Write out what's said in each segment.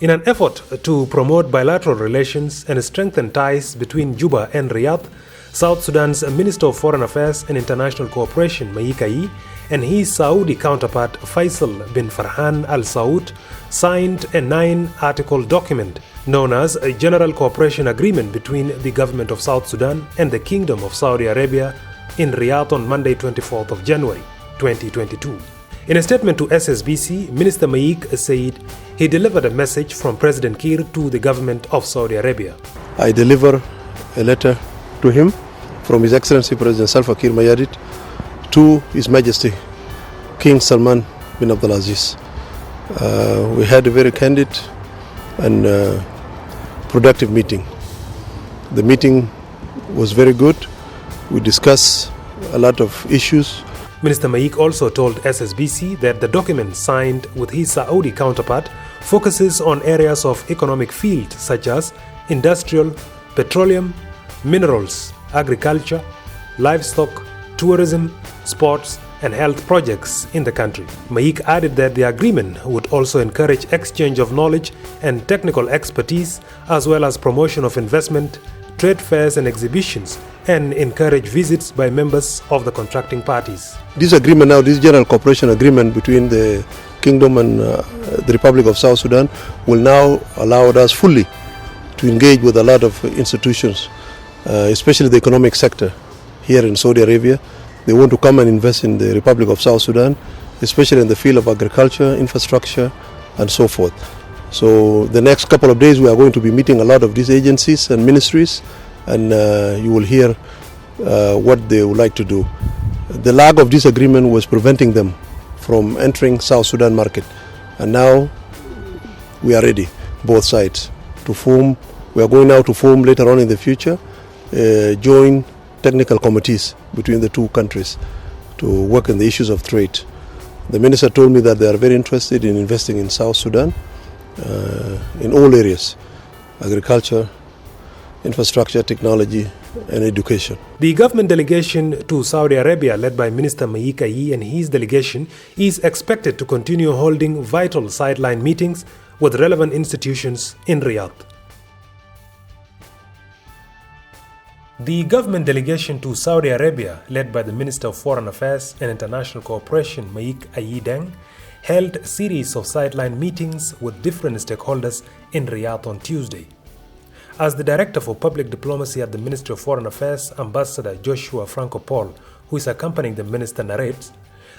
In an effort to promote bilateral relations and strengthen ties between Juba and Riyadh, South Sudan's Minister of Foreign Affairs and International Cooperation, Maik Ayi, and his Saudi counterpart Faisal bin Farhan Al Saud signed a 9-article document known as a General Cooperation Agreement between the Government of South Sudan and the Kingdom of Saudi Arabia in Riyadh on Monday, 24th of January, 2022. In a statement to SSBC, Minister Maik said he delivered a message from President Kiir to the government of Saudi Arabia. I deliver a letter to him from His Excellency President Salva Kiir Mayardit to His Majesty King Salman bin Abdulaziz. We had a very candid and productive meeting. The meeting was very good. We discussed a lot of issues. Minister Maik also told SSBC that the document signed with his Saudi counterpart focuses on areas of economic field such as industrial, petroleum, minerals, agriculture, livestock, tourism, sports, and health projects in the country. Maik added that the agreement would also encourage exchange of knowledge and technical expertise, as well as promotion of investment, trade fairs and exhibitions, and encourage visits by members of the contracting parties. This agreement now, this general cooperation agreement between the Kingdom and the Republic of South Sudan will now allow us fully to engage with a lot of institutions, especially the economic sector here in Saudi Arabia. They want to come and invest in the Republic of South Sudan, especially in the field of agriculture, infrastructure, and so forth. So the next couple of days we are going to be meeting a lot of these agencies and ministries, and you will hear what they would like to do. The lack of this agreement was preventing them from entering South Sudan market, and now we are ready, both sides, to form. We are going now to form later on in the future joint technical committees between the two countries to work on the issues of trade. The minister told me that they are very interested in investing in South Sudan in all areas: agriculture, infrastructure, technology, and education. The government delegation to Saudi Arabia, led by Minister Maik Ayi and his delegation, is expected to continue holding vital sideline meetings with relevant institutions in Riyadh. The government delegation to Saudi Arabia, led by the Minister of Foreign Affairs and International Cooperation, Maik Ayi, held a series of sideline meetings with different stakeholders in Riyadh on Tuesday. As the Director for Public Diplomacy at the Ministry of Foreign Affairs, Ambassador Joshua Franco-Paul, who is accompanying the minister, narrates,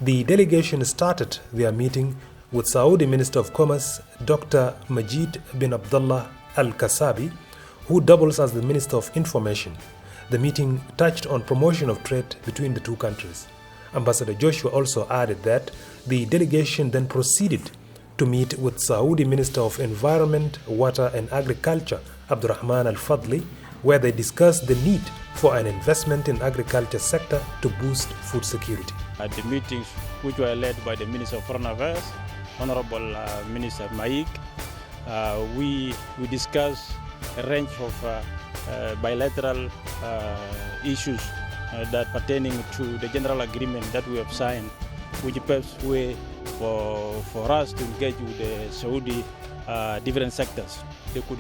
the delegation started their meeting with Saudi Minister of Commerce, Dr. Majid bin Abdullah Al-Kasabi, who doubles as the Minister of Information. The meeting touched on promotion of trade between the two countries. Ambassador Joshua also added that the delegation then proceeded to meet with Saudi Minister of Environment, Water and Agriculture, Abdurrahman Al-Fadli, where they discussed the need for an investment in agriculture sector to boost food security. At the meetings which were led by the Minister of Foreign Affairs, Honorable Minister Maik, we discussed a range of bilateral issues that pertaining to the general agreement that we have signed, which paves way for us to engage with the Saudi different sectors. They could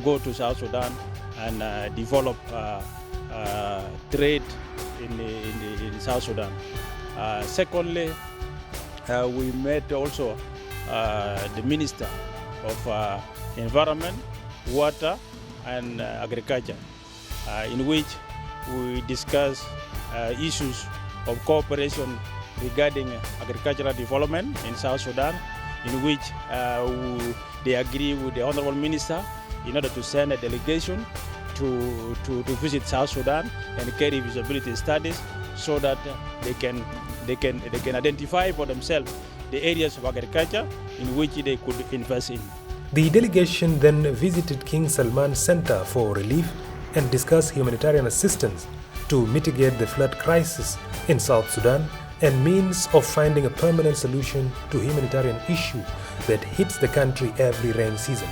go to South Sudan and develop trade in South Sudan. Secondly, we met also the Minister of Environment, Water and Agriculture, in which we discussed issues of cooperation regarding agricultural development in South Sudan, in which they agree with the Honorable Minister in order to send a delegation to visit South Sudan and carry feasibility studies so that they can identify for themselves the areas of agriculture in which they could invest in. The delegation then visited King Salman Center for Relief and discussed humanitarian assistance to mitigate the flood crisis in South Sudan and means of finding a permanent solution to humanitarian issue that hits the country every rain season.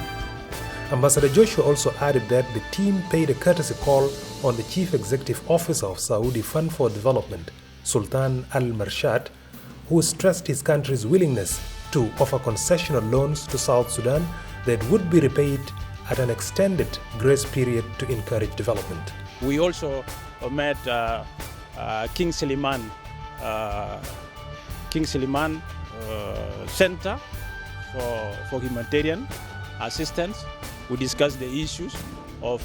Ambassador Joshua also added that the team paid a courtesy call on the Chief Executive Officer of Saudi Fund for Development, Sultan Al-Marshad, who stressed his country's willingness to offer concessional loans to South Sudan that would be repaid at an extended grace period to encourage development. We also met King Suleiman Center for humanitarian assistance. We discussed the issues of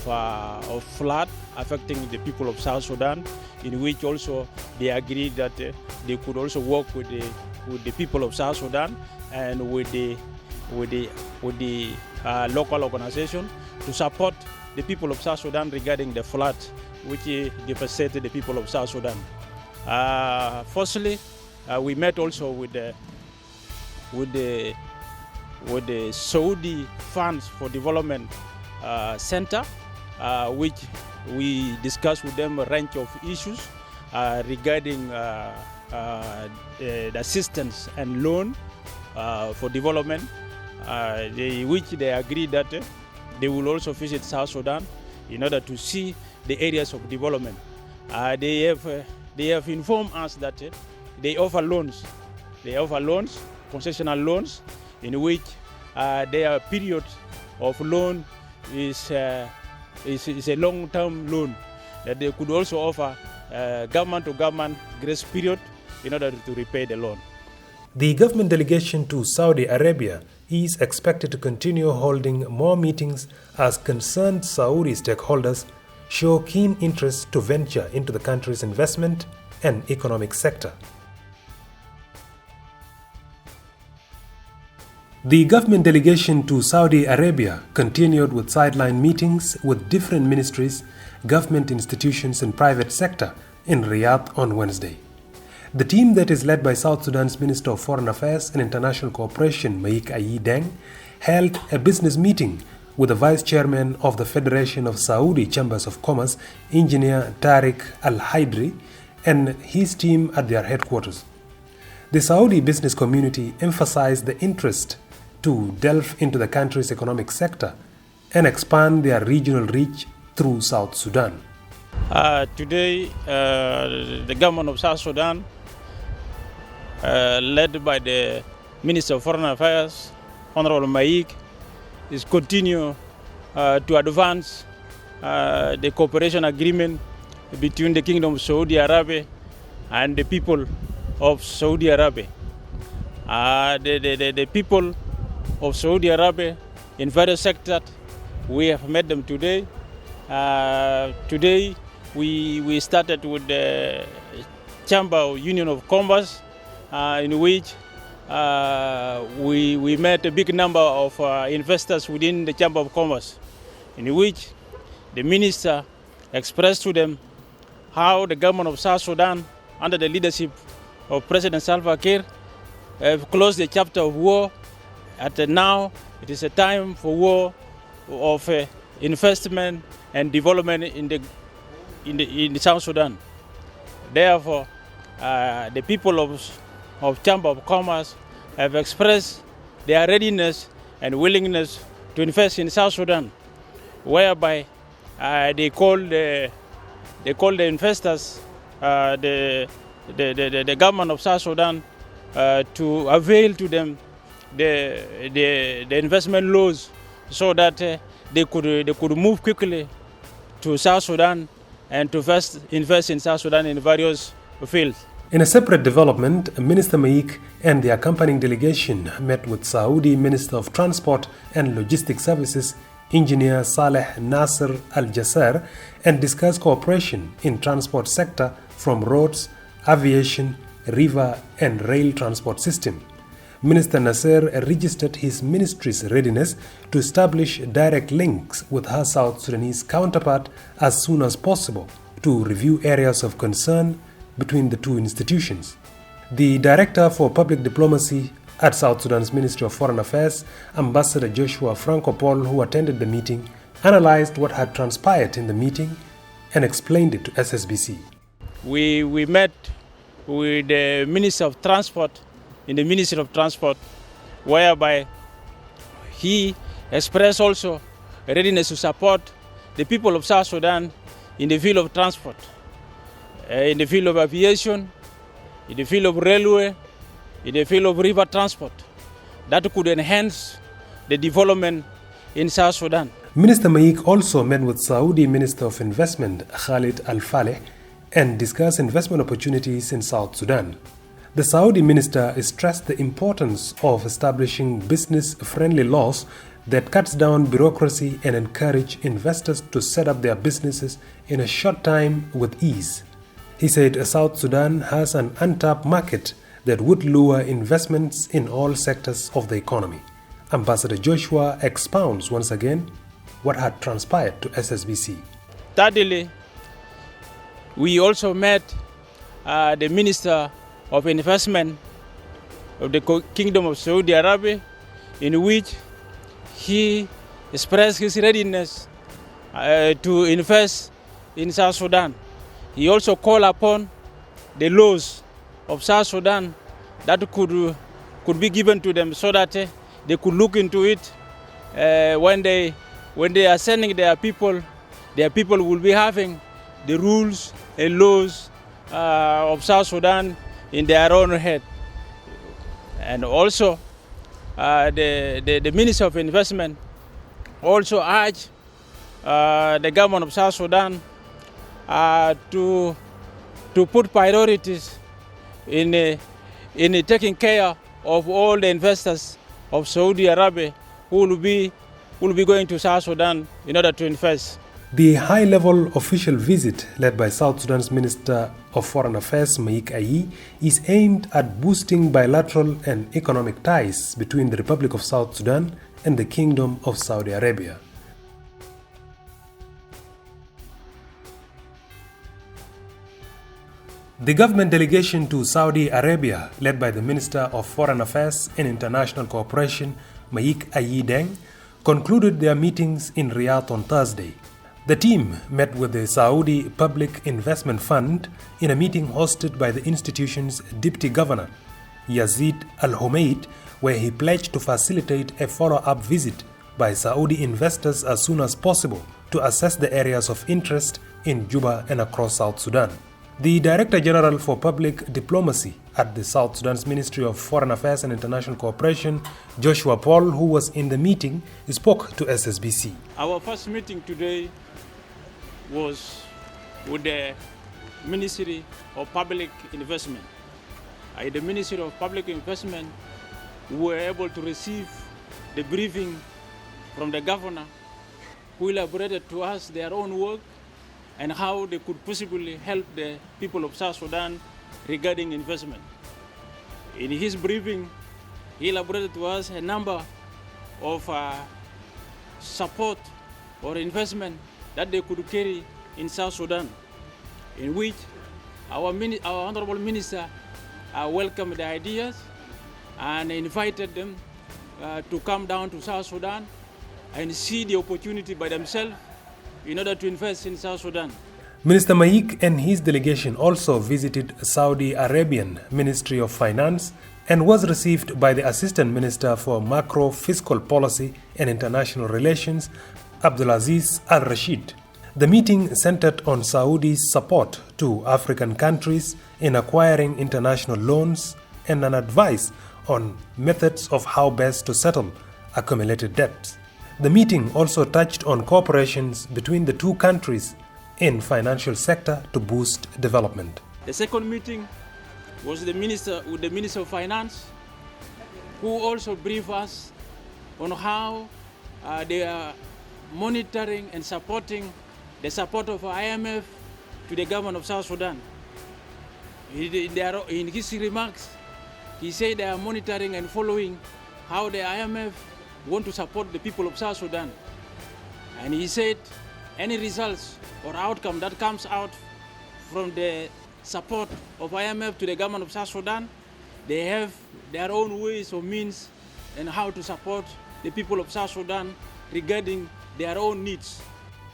flood affecting the people of South Sudan, in which also they agreed that they could also work with the people of South Sudan and with the local organization to support the people of South Sudan regarding the flood which devastated the people of South Sudan. Firstly, we met also with the Saudi Funds for Development Center, which we discussed with them a range of issues regarding the assistance and loan for development, which they agreed that they will also visit South Sudan in order to see the areas of development. They have informed us that they offer loans. They offer loans, concessional loans, in which their period of loan is a long-term loan. That they could also offer government-to-government grace period in order to repay the loan. The government delegation to Saudi Arabia is expected to continue holding more meetings as concerned Saudi stakeholders show keen interest to venture into the country's investment and economic sector. The government delegation to Saudi Arabia continued with sideline meetings with different ministries, government institutions and private sector in Riyadh on Wednesday. The team that is led by South Sudan's Minister of Foreign Affairs and International Cooperation, Maik Ayi Deng, held a business meeting with the Vice Chairman of the Federation of Saudi Chambers of Commerce, Engineer Tariq Al-Haidri, and his team at their headquarters. The Saudi business community emphasized the interest to delve into the country's economic sector and expand their regional reach through South Sudan. Today, the government of South Sudan, led by the Minister of Foreign Affairs, Honorable Maik, is continue to advance the cooperation agreement between the Kingdom of Saudi Arabia and the people of Saudi Arabia. The people of Saudi Arabia in various sectors, we have met them today. Today, we started with the Chamber of Union of Commerce, in which we met a big number of investors within the Chamber of Commerce, in which the minister expressed to them how the government of South Sudan, under the leadership of President Salva Kiir, have closed the chapter of war. Now, it is a time for war of investment and development in South Sudan. Therefore, the people of Chamber of Commerce have expressed their readiness and willingness to invest in South Sudan, whereby they call the investors, the government of South Sudan, to avail to them the investment laws, so that they could move quickly to South Sudan and to invest in South Sudan in various fields. In a separate development, Minister Maik and the accompanying delegation met with Saudi Minister of Transport and Logistics Services, Engineer Saleh Nasser Al-Jasser, and discussed cooperation in transport sector from roads, aviation, river and rail transport system. Minister Nasser registered his ministry's readiness to establish direct links with her South Sudanese counterpart as soon as possible to review areas of concern between the two institutions. The Director for Public Diplomacy at South Sudan's Ministry of Foreign Affairs, Ambassador Joshua Franco-Paul, who attended the meeting, analyzed what had transpired in the meeting and explained it to SSBC. We met with the Minister of Transport in the Ministry of Transport, whereby he expressed also a readiness to support the people of South Sudan in the field of transport, in the field of aviation, in the field of railway, in the field of river transport, that could enhance the development in South Sudan. Minister Maik also met with Saudi Minister of Investment Khalid Al-Faleh and discussed investment opportunities in South Sudan. The Saudi minister stressed the importance of establishing business-friendly laws that cuts down bureaucracy and encourage investors to set up their businesses in a short time with ease. He said South Sudan has an untapped market that would lure investments in all sectors of the economy. Ambassador Joshua expounds once again what had transpired to SSBC. Thirdly, we also met the Minister of Investment of the Kingdom of Saudi Arabia, in which he expressed his readiness to invest in South Sudan. He also called upon the laws of South Sudan that could be given to them so that they could look into it when they are sending their people will be having the rules and laws of South Sudan in their own head. And also, the Minister of Investment also urged the government of South Sudan to put priorities in taking care of all the investors of Saudi Arabia who will be going to South Sudan in order to invest. The high-level official visit led by South Sudan's Minister of Foreign Affairs Maik Ayi is aimed at boosting bilateral and economic ties between the Republic of South Sudan and the Kingdom of Saudi Arabia. The government delegation to Saudi Arabia, led by the Minister of Foreign Affairs and International Cooperation Maik Ayi Deng, concluded their meetings in Riyadh on Thursday. The team met with the Saudi Public Investment Fund in a meeting hosted by the institution's Deputy Governor, Yazid Al-Humaid, where he pledged to facilitate a follow-up visit by Saudi investors as soon as possible to assess the areas of interest in Juba and across South Sudan. The Director General for Public Diplomacy at the South Sudan's Ministry of Foreign Affairs and International Cooperation, Joshua Paul, who was in the meeting, spoke to SSBC. Our first meeting today was with the Ministry of Public Investment. At the Ministry of Public Investment, we were able to receive the briefing from the governor, who elaborated to us their own work and how they could possibly help the people of South Sudan regarding investment. In his briefing, he elaborated to us a number of support or investment that they could carry in South Sudan, in which our Honorable Minister welcomed the ideas and invited them to come down to South Sudan and see the opportunity by themselves in order to invest in South Sudan. Minister Maik and his delegation also visited Saudi Arabian Ministry of Finance and was received by the Assistant Minister for Macro Fiscal Policy and International Relations, Abdulaziz Al-Rashid. The meeting centered on Saudi's support to African countries in acquiring international loans and an advice on methods of how best to settle accumulated debts. The meeting also touched on cooperations between the two countries in financial sector to boost development. The second meeting was with the Minister of Finance, who also briefed us on how they are monitoring and supporting the support of IMF to the government of South Sudan. In his remarks, he said they are monitoring and following how the IMF want to support the people of South Sudan. And he said any results or outcome that comes out from the support of IMF to the government of South Sudan, they have their own ways or means and how to support the people of South Sudan regarding their own needs.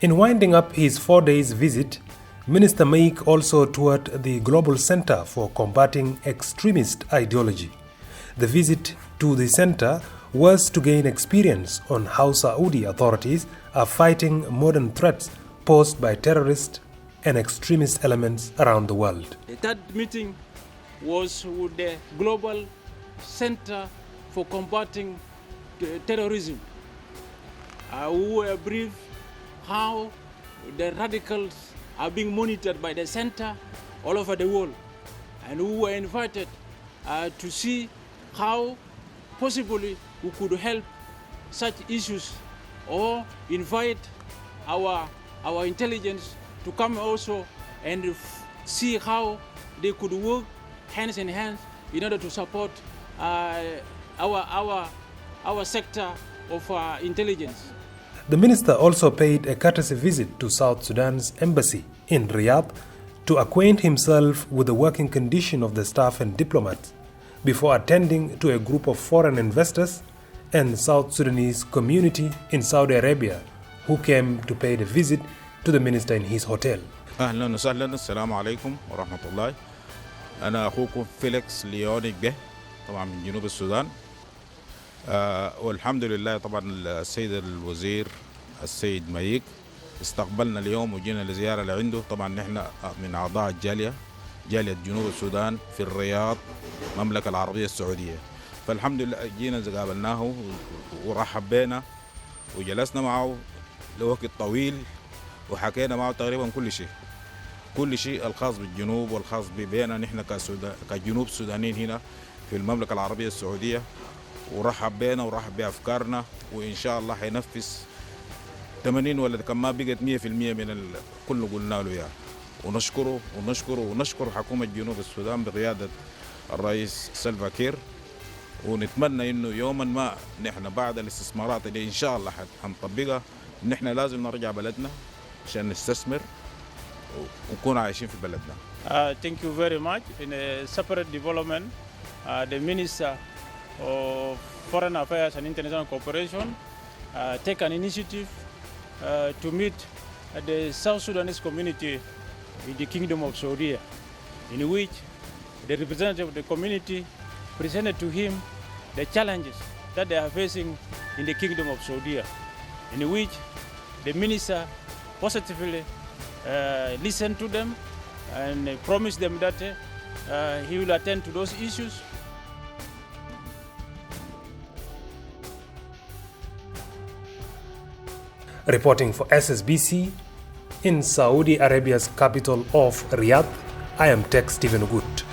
In winding up his 4 days visit, Minister Maik also toured the Global Center for Combating Extremist Ideology. The visit to the center was to gain experience on how Saudi authorities are fighting modern threats posed by terrorist and extremist elements around the world. The third meeting was with the Global Center for Combating terrorism. We were briefed how the radicals are being monitored by the center all over the world. And we were invited to see how possibly we could help such issues, or invite our intelligence to come also and see how they could work hands in hand in order to support our sector of intelligence. The minister also paid a courtesy visit to South Sudan's embassy in Riyadh to acquaint himself with the working condition of the staff and diplomats before attending to a group of foreign investors and South Sudanese community in Saudi Arabia who came to pay the visit to the minister in his hotel. أهلا وسهلا السلام عليكم ورحمة الله. أنا أخوكم فيليكس ليونيك به طبعا من جنوب السودان. والحمد لله طبعا السيد الوزير السيد مايك استقبلنا اليوم وجينا لزيارة لعنده. طبعا نحن من أعضاء جالية جنوب السودان في الرياض المملكة العربية السعودية. فالحمد لله جينا قابلناه ورحب بنا وجلسنا معه لوقت طويل وحكينا معه تقريبا كل شيء الخاص بالجنوب والخاص بنا نحن كجنوب سودانيين هنا في المملكة العربية السعودية. ورحب بنا ورحب بأفكارنا وإن شاء الله حينفذ 80 ولا كم ما بقت 100% من كل قلنا له إياه. ونشكر حكومة جنوب السودان بقيادة الرئيس سلفا كير. ونتمنى إنه يوما ما نحن بعد الاستثمارات اللي إن شاء الله حنطبقها نحن لازم نرجع بلدنا عشان نستثمر ونكون عايشين في بلدنا. Thank you very much. In a separate development, the Minister of Foreign Affairs and International Cooperation take an initiative to meet the South Sudanese community in the Kingdom of Saudi, in which the representative of the community presented to him the challenges that they are facing in the Kingdom of Saudi, in which the minister positively listened to them and promised them that he will attend to those issues. Reporting for SSBC in Saudi Arabia's capital of Riyadh, I am Tech Stephen Good.